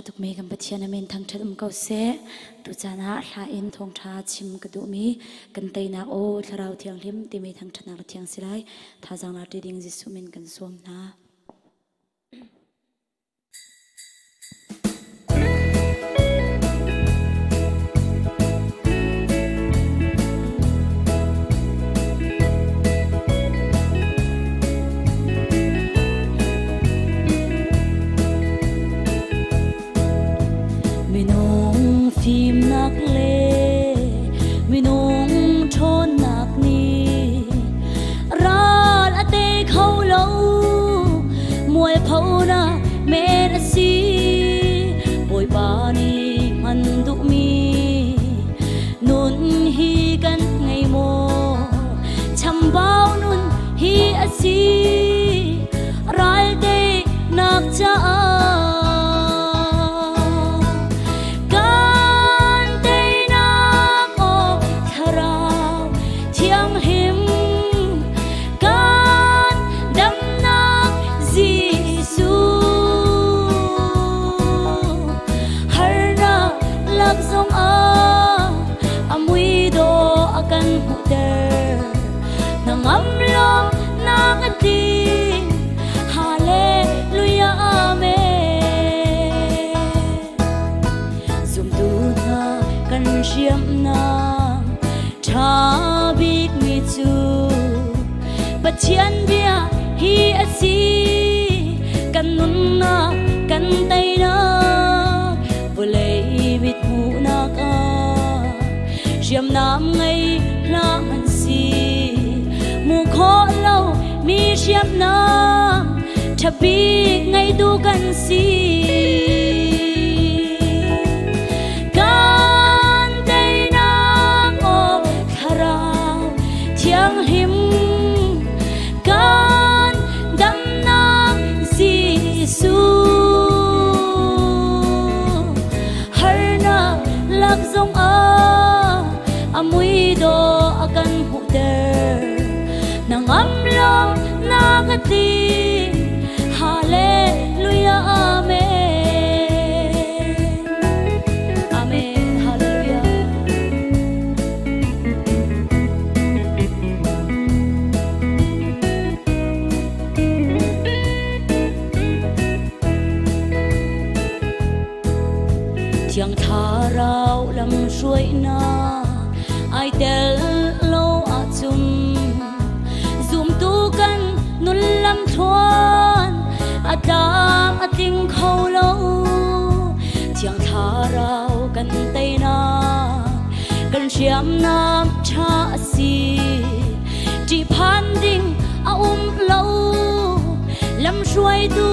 tuk me gam pathian amen thang thadum ko se tu chana hla in thong tha chim kadu mi kan teina o tharau thiang hlim ti me thang thana thiang silai tha jangna ti ding ji sumin kan som na phim nạc lê mi nung thôn nạc ni ra đã tê khâu lâu mùi phâu na mê đã xí bồi ba ni man đu mi nun hiกันngày mô chăm bao nun hi a xí ra tê nạc cha chiêm nam cha biết mi chu pathian bia hi a si kan nun na kan tay na volei bit mu na ka chiêm nam ngay la man si mu kho lâu mi chiêm nam thapi ngay du kan si amui do akan huder nang amlo nagati hallelujah amen amen hallelujah thiang tha rao lam suai na ai tel lo a chum zoom tu kan nun lam thuan adam ating khâu lo chiang tha rao kan tei na kan chiam nam cha si ti phan ding a lo lam suai tu